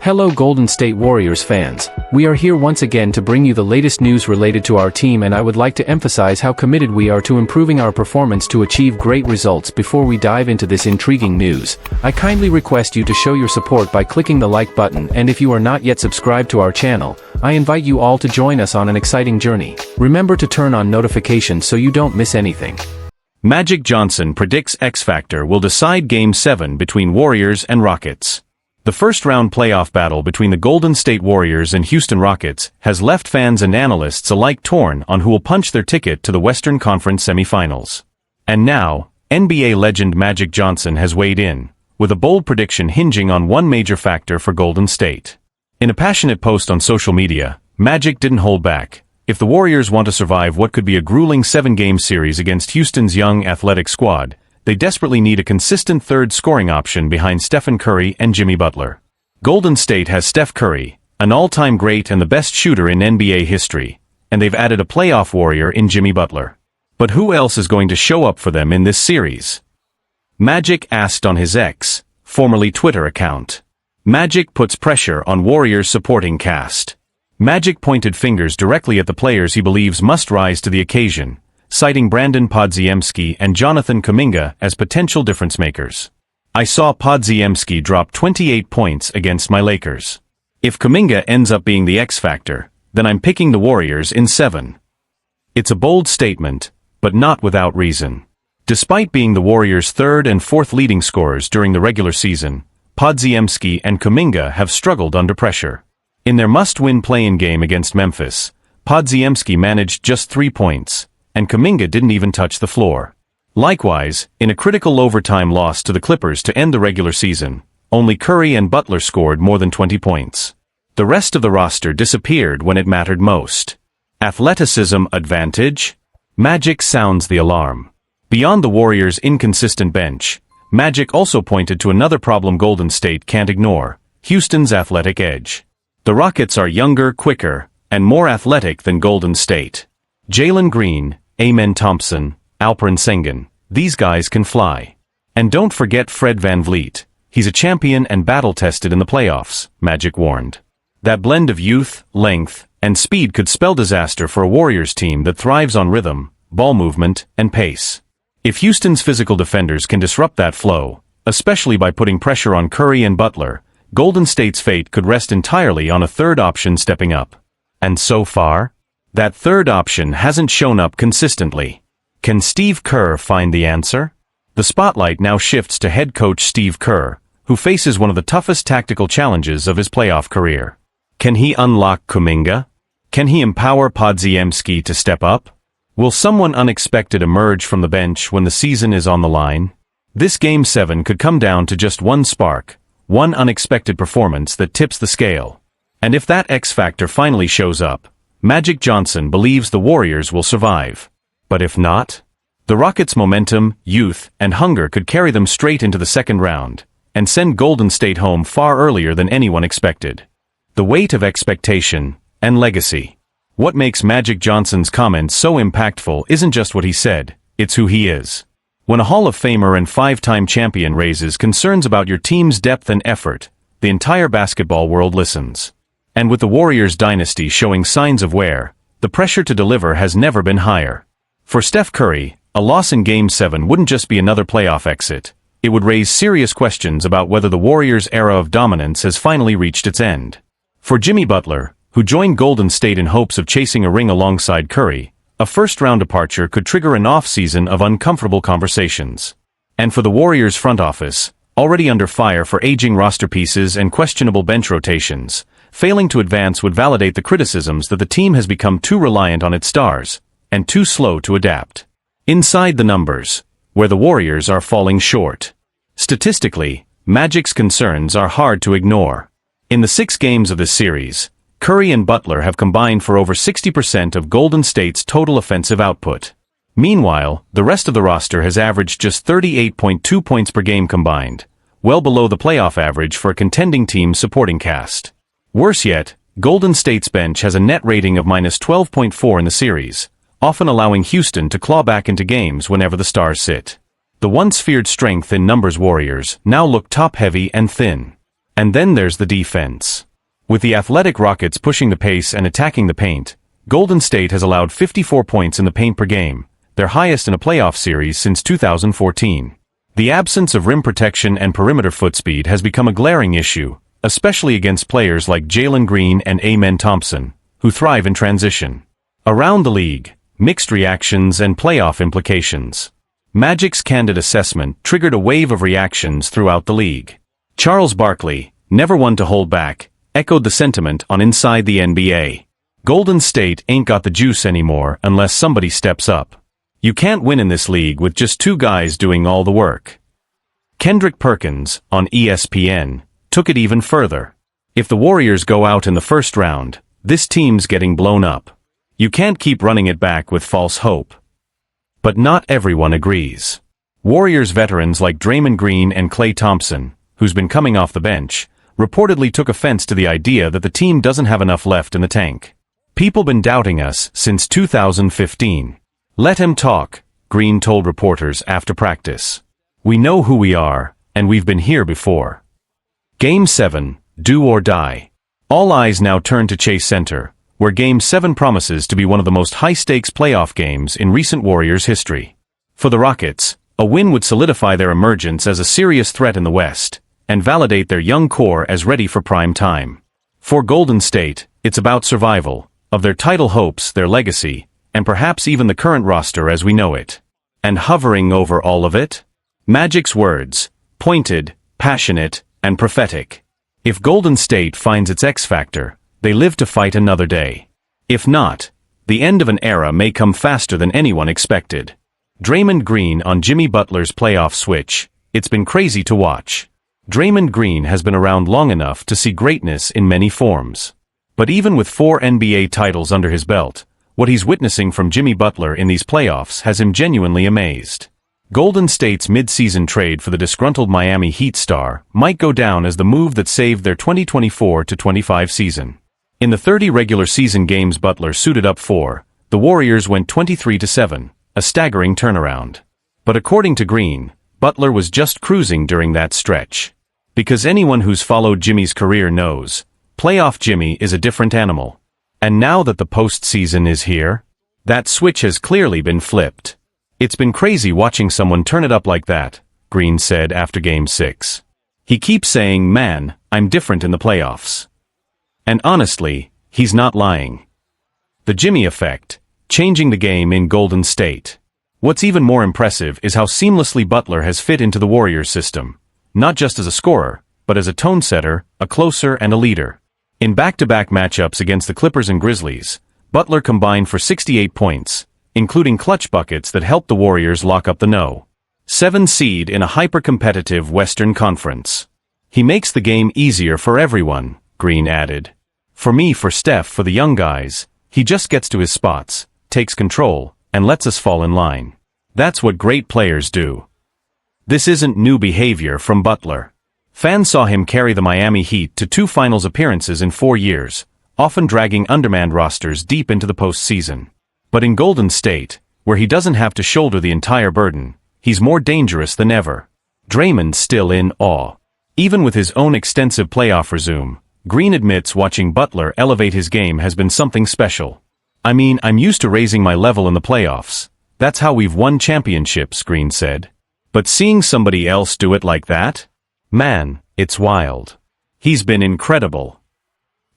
Hello Golden State Warriors fans, we are here once again to bring you the latest news related to our team, and I would like to emphasize how committed we are to improving our performance to achieve great results. Before we dive into this intriguing news, I kindly request you to show your support by clicking the like button, and if you are not yet subscribed to our channel, I invite you all to join us on an exciting journey. Remember to turn on notifications so you don't miss anything. Magic Johnson predicts X Factor will decide Game 7 between Warriors and Rockets. The first-round playoff battle between the Golden State Warriors and Houston Rockets has left fans and analysts alike torn on who will punch their ticket to the Western Conference semifinals. And now, NBA legend Magic Johnson has weighed in, with a bold prediction hinging on one major factor for Golden State. In a passionate post on social media, Magic didn't hold back. If the Warriors want to survive what could be a grueling 7-game series against Houston's young, athletic squad, they desperately need a consistent third scoring option behind Stephen Curry and Jimmy Butler. Golden State has Steph Curry, an all-time great and the best shooter in NBA history, and they've added a playoff warrior in Jimmy Butler. But who else is going to show up for them in this series? Magic asked on his X, formerly Twitter account. Magic puts pressure on Warriors supporting cast. Magic pointed fingers directly at the players he believes must rise to the occasion, citing Brandon Podziemski and Jonathan Kuminga as potential difference-makers. I saw Podziemski drop 28 points against my Lakers. If Kuminga ends up being the X factor, then I'm picking the Warriors in 7. It's a bold statement, but not without reason. Despite being the Warriors' third and fourth leading scorers during the regular season, Podziemski and Kuminga have struggled under pressure. In their must-win play-in game against Memphis, Podziemski managed just 3 points, and Kuminga didn't even touch the floor. Likewise, in a critical overtime loss to the Clippers to end the regular season, only Curry and Butler scored more than 20 points. The rest of the roster disappeared when it mattered most. Athleticism advantage? Magic sounds the alarm. Beyond the Warriors' inconsistent bench, Magic also pointed to another problem Golden State can't ignore: Houston's athletic edge. The Rockets are younger, quicker, and more athletic than Golden State. Draymond Green, Klay Thompson, Alperen Sengun, these guys can fly. And don't forget Fred VanVleet, he's a champion and battle-tested in the playoffs, Magic warned. That blend of youth, length, and speed could spell disaster for a Warriors team that thrives on rhythm, ball movement, and pace. If Houston's physical defenders can disrupt that flow, especially by putting pressure on Curry and Butler, Golden State's fate could rest entirely on a third option stepping up. And so far, that third option hasn't shown up consistently. Can Steve Kerr find the answer? The spotlight now shifts to head coach Steve Kerr, who faces one of the toughest tactical challenges of his playoff career. Can he unlock Kuminga? Can he empower Podziemski to step up? Will someone unexpected emerge from the bench when the season is on the line? This Game 7 could come down to just one spark, one unexpected performance that tips the scale. And if that X factor finally shows up, Magic Johnson believes the Warriors will survive. But if not, the Rockets' momentum, youth, and hunger could carry them straight into the second round, and send Golden State home far earlier than anyone expected. The weight of expectation and legacy. What makes Magic Johnson's comments so impactful isn't just what he said, it's who he is. When a Hall of Famer and 5-time champion raises concerns about your team's depth and effort, the entire basketball world listens. And with the Warriors dynasty showing signs of wear, the pressure to deliver has never been higher. For Steph Curry, a loss in Game 7 wouldn't just be another playoff exit. It would raise serious questions about whether the Warriors' era of dominance has finally reached its end. For Jimmy Butler, who joined Golden State in hopes of chasing a ring alongside Curry, a first-round departure could trigger an off-season of uncomfortable conversations. And for the Warriors' front office, already under fire for aging roster pieces and questionable bench rotations, failing to advance would validate the criticisms that the team has become too reliant on its stars, and too slow to adapt. Inside the numbers, where the Warriors are falling short. Statistically, Magic's concerns are hard to ignore. In the 6 games of this series, Curry and Butler have combined for over 60% of Golden State's total offensive output. Meanwhile, the rest of the roster has averaged just 38.2 points per game combined, well below the playoff average for a contending team's supporting cast. Worse yet, Golden State's bench has a net rating of -12.4 in the series, often allowing Houston to claw back into games whenever the stars sit. The once feared strength in numbers Warriors now look top-heavy and thin. And then there's the defense. With the athletic Rockets pushing the pace and attacking the paint, Golden State has allowed 54 points in the paint per game, their highest in a playoff series since 2014. The absence of rim protection and perimeter foot speed has become a glaring issue, especially against players like Draymond Green and Klay Thompson, who thrive in transition. Around the league, mixed reactions and playoff implications. Magic's candid assessment triggered a wave of reactions throughout the league. Charles Barkley, never one to hold back, echoed the sentiment on Inside the NBA. Golden State ain't got the juice anymore unless somebody steps up. You can't win in this league with just two guys doing all the work. Kendrick Perkins, on ESPN, took it even further. If the Warriors go out in the first round, this team's getting blown up. You can't keep running it back with false hope. But not everyone agrees. Warriors veterans like Draymond Green and Klay Thompson, who's been coming off the bench, reportedly took offense to the idea that the team doesn't have enough left in the tank. People been doubting us since 2015. Let him talk, Green told reporters after practice. We know who we are, and we've been here before. Game 7, do or die. All eyes now turn to Chase Center, where Game 7 promises to be one of the most high-stakes playoff games in recent Warriors history. For the Rockets, a win would solidify their emergence as a serious threat in the West, and validate their young core as ready for prime time. For Golden State, it's about survival, of their title hopes, their legacy, and perhaps even the current roster as we know it. And hovering over all of it? Magic's words, pointed, passionate, and prophetic. If Golden State finds its X-factor, they live to fight another day. If not, the end of an era may come faster than anyone expected. Draymond Green on Jimmy Butler's playoff switch. It's been crazy to watch. Draymond Green has been around long enough to see greatness in many forms. But even with 4 NBA titles under his belt, what he's witnessing from Jimmy Butler in these playoffs has him genuinely amazed. Golden State's mid-season trade for the disgruntled Miami Heat star might go down as the move that saved their 2024-25 season. In the 30 regular season games Butler suited up for, the Warriors went 23-7, a staggering turnaround. But according to Green, Butler was just cruising during that stretch. Because anyone who's followed Jimmy's career knows, playoff Jimmy is a different animal. And now that the postseason is here, that switch has clearly been flipped. It's been crazy watching someone turn it up like that, Green said after Game 6. He keeps saying, man, I'm different in the playoffs. And honestly, he's not lying. The Jimmy effect, changing the game in Golden State. What's even more impressive is how seamlessly Butler has fit into the Warriors system. Not just as a scorer, but as a tone setter, a closer, and a leader. In back-to-back matchups against the Clippers and Grizzlies, Butler combined for 68 points, including clutch buckets that helped the Warriors lock up the No. 7 seed in a hyper-competitive Western Conference. He makes the game easier for everyone, Green added. For me, for Steph, for the young guys, he just gets to his spots, takes control, and lets us fall in line. That's what great players do. This isn't new behavior from Butler. Fans saw him carry the Miami Heat to 2 finals appearances in 4 years, often dragging undermanned rosters deep into the postseason. But in Golden State, where he doesn't have to shoulder the entire burden, he's more dangerous than ever. Draymond's still in awe. Even with his own extensive playoff resume, Green admits watching Butler elevate his game has been something special. I mean, I'm used to raising my level in the playoffs. That's how we've won championships, Green said. But seeing somebody else do it like that? Man, it's wild. He's been incredible.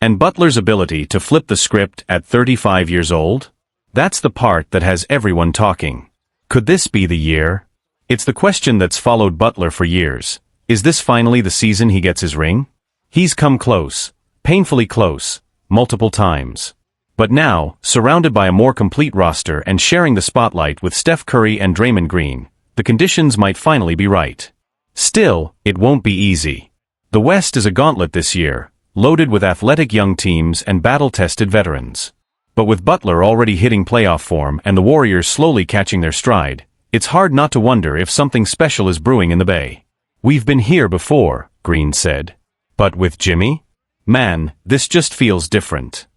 And Butler's ability to flip the script at 35 years old? That's the part that has everyone talking. Could this be the year? It's the question that's followed Butler for years. Is this finally the season he gets his ring? He's come close, painfully close, multiple times. But now, surrounded by a more complete roster and sharing the spotlight with Steph Curry and Draymond Green, the conditions might finally be right. Still, it won't be easy. The West is a gauntlet this year, loaded with athletic young teams and battle-tested veterans. But with Butler already hitting playoff form and the Warriors slowly catching their stride, it's hard not to wonder if something special is brewing in the Bay. We've been here before, Green said. But with Jimmy? Man, this just feels different.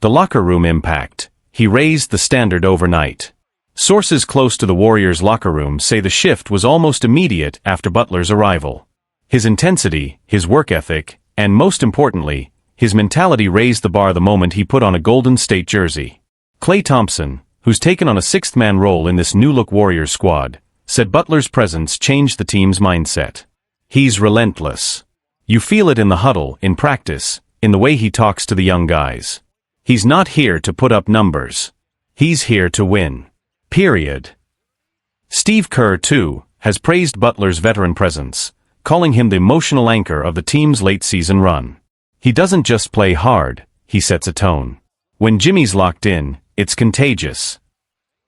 The locker room impact. He raised the standard overnight. Sources close to the Warriors' locker room say the shift was almost immediate after Butler's arrival. His intensity, his work ethic, and most importantly, his mentality raised the bar the moment he put on a Golden State jersey. Klay Thompson, who's taken on a sixth-man role in this new-look Warriors squad, said Butler's presence changed the team's mindset. He's relentless. You feel it in the huddle, in practice, in the way he talks to the young guys. He's not here to put up numbers. He's here to win. Period. Steve Kerr, too, has praised Butler's veteran presence, calling him the emotional anchor of the team's late-season run. He doesn't just play hard, he sets a tone. When Jimmy's locked in, it's contagious.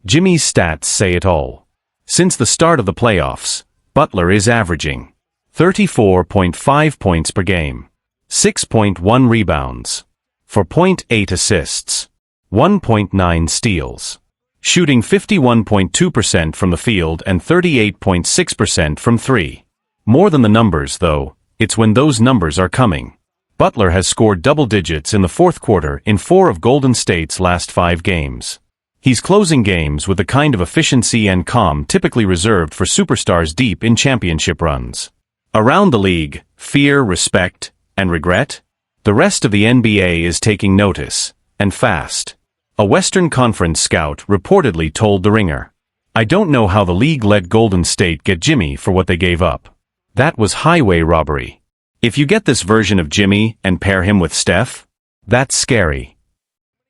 Jimmy's stats say it all. Since the start of the playoffs, Butler is averaging 34.5 points per game, 6.1 rebounds, 4.8 assists, 1.9 steals, shooting 51.2% from the field and 38.6% from three. More than the numbers, though, it's when those numbers are coming. Butler has scored double digits in the fourth quarter in 4 of Golden State's last 5 games. He's closing games with the kind of efficiency and calm typically reserved for superstars deep in championship runs. Around the league, fear, respect, and regret? The rest of the NBA is taking notice, and fast. A Western Conference scout reportedly told The Ringer, "I don't know how the league let Golden State get Jimmy for what they gave up. That was highway robbery. If you get this version of Jimmy and pair him with Steph, that's scary."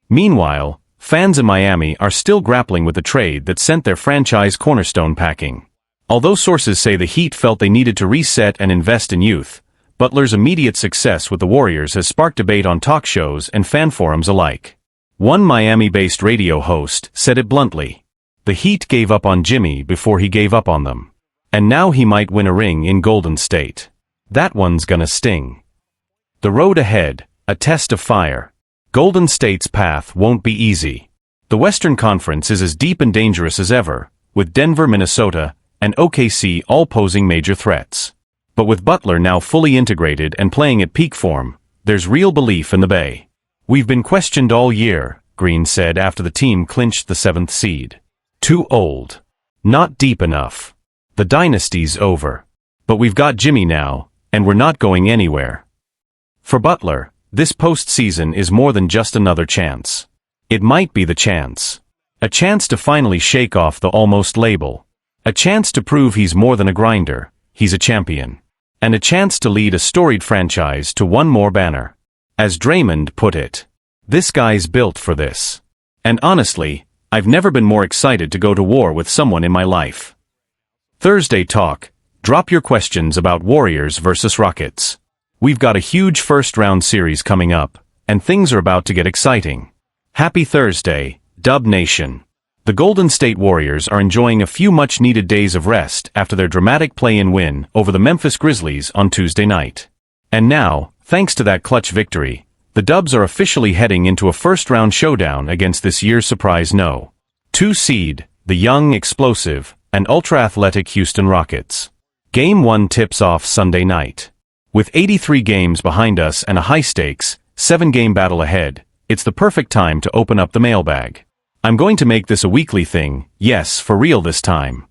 Meanwhile, fans in Miami are still grappling with the trade that sent their franchise cornerstone packing. Although sources say the Heat felt they needed to reset and invest in youth, Butler's immediate success with the Warriors has sparked debate on talk shows and fan forums alike. One Miami-based radio host said it bluntly. The Heat gave up on Jimmy before he gave up on them. And now he might win a ring in Golden State. That one's gonna sting. The road ahead, a test of fire. Golden State's path won't be easy. The Western Conference is as deep and dangerous as ever, with Denver, Minnesota, and OKC all posing major threats. But with Butler now fully integrated and playing at peak form, there's real belief in the Bay. "We've been questioned all year," Green said after the team clinched the 7th seed. "Too old. Not deep enough. The dynasty's over. But we've got Jimmy now, and we're not going anywhere." For Butler, this postseason is more than just another chance. It might be the chance. A chance to finally shake off the almost label. A chance to prove he's more than a grinder, he's a champion. And a chance to lead a storied franchise to one more banner. As Draymond put it, "This guy's built for this." And honestly, I've never been more excited to go to war with someone in my life. Thursday Talk. Drop your questions about Warriors versus Rockets. We've got a huge first-round series coming up, and things are about to get exciting. Happy Thursday, Dub Nation. The Golden State Warriors are enjoying a few much-needed days of rest after their dramatic play-in win over the Memphis Grizzlies on Tuesday night. And now, thanks to that clutch victory, the Dubs are officially heading into a first-round showdown against this year's surprise no. 2 seed, the young, explosive, and ultra-athletic Houston Rockets. Game 1 tips off Sunday night. With 83 games behind us and a high-stakes, 7-game battle ahead, it's the perfect time to open up the mailbag. I'm going to make this a weekly thing, yes, for real this time.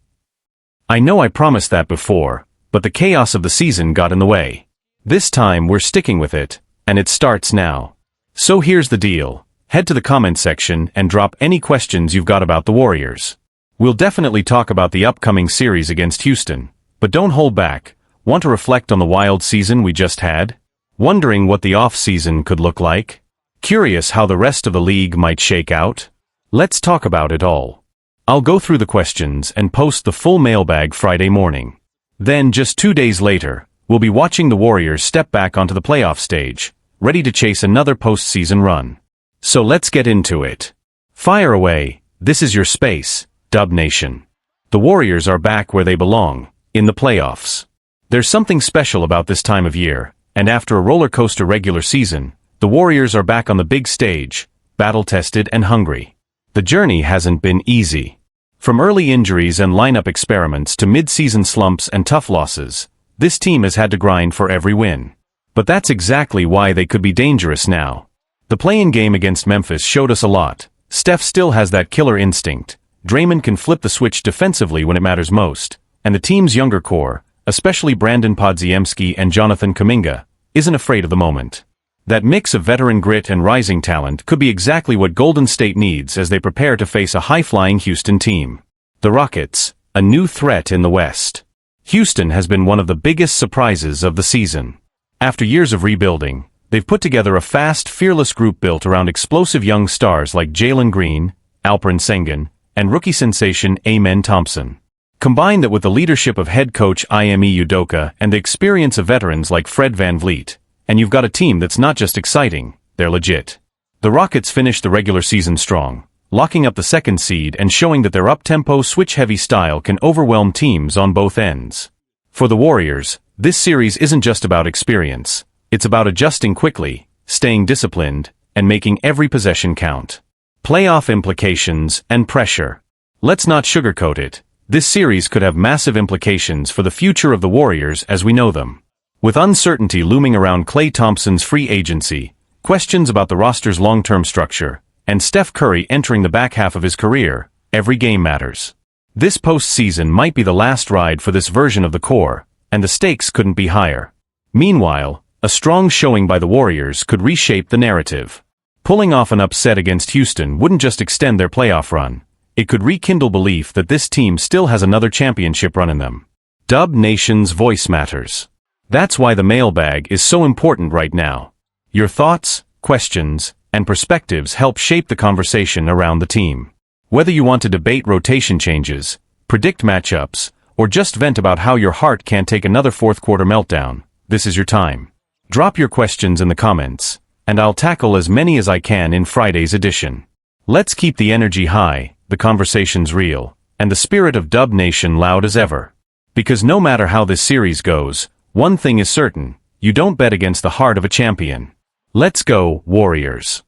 I know I promised that before, but the chaos of the season got in the way. This time we're sticking with it, and it starts now. So here's the deal. Head to the comment section and drop any questions you've got about the Warriors. We'll definitely talk about the upcoming series against Houston, but don't hold back. Want to reflect on the wild season we just had? Wondering what the off-season could look like? Curious how the rest of the league might shake out? Let's talk about it all. I'll go through the questions and post the full mailbag Friday morning. Then, just 2 days later, we'll be watching the Warriors step back onto the playoff stage, ready to chase another postseason run. So let's get into it. Fire away, this is your space, Dub Nation. The Warriors are back where they belong, in the playoffs. There's something special about this time of year, and after a roller coaster regular season, the Warriors are back on the big stage, battle-tested and hungry. The journey hasn't been easy. From early injuries and lineup experiments to mid-season slumps and tough losses, this team has had to grind for every win. But that's exactly why they could be dangerous now. The play-in game against Memphis showed us a lot. Steph still has that killer instinct. Draymond can flip the switch defensively when it matters most. And the team's younger core, especially Brandon Podziemski and Jonathan Kuminga, isn't afraid of the moment. That mix of veteran grit and rising talent could be exactly what Golden State needs as they prepare to face a high-flying Houston team. The Rockets, a new threat in the West. Houston has been one of the biggest surprises of the season. After years of rebuilding, they've put together a fast, fearless group built around explosive young stars like Draymond Green, Alperen Sengun, and rookie sensation Klay Thompson. Combine that with the leadership of head coach Ime Udoka and the experience of veterans like Fred VanVleet, and you've got a team that's not just exciting, they're legit. The Rockets finished the regular season strong, locking up the second seed and showing that their up-tempo, switch-heavy style can overwhelm teams on both ends. For the Warriors, this series isn't just about experience. It's about adjusting quickly, staying disciplined, and making every possession count. Playoff implications and pressure. Let's not sugarcoat it. This series could have massive implications for the future of the Warriors as we know them. With uncertainty looming around Klay Thompson's free agency, questions about the roster's long-term structure, and Steph Curry entering the back half of his career, every game matters. This postseason might be the last ride for this version of the core, and the stakes couldn't be higher. Meanwhile, a strong showing by the Warriors could reshape the narrative. Pulling off an upset against Houston wouldn't just extend their playoff run, it could rekindle belief that this team still has another championship run in them. Dub Nation's voice matters. That's why the mailbag is so important right now. Your thoughts, questions, and perspectives help shape the conversation around the team. Whether you want to debate rotation changes, predict matchups, or just vent about how your heart can't take another fourth-quarter meltdown, this is your time. Drop your questions in the comments, and I'll tackle as many as I can in Friday's edition. Let's keep the energy high, the conversations real, and the spirit of Dub Nation loud as ever. Because no matter how this series goes, one thing is certain, you don't bet against the heart of a champion. Let's go, Warriors.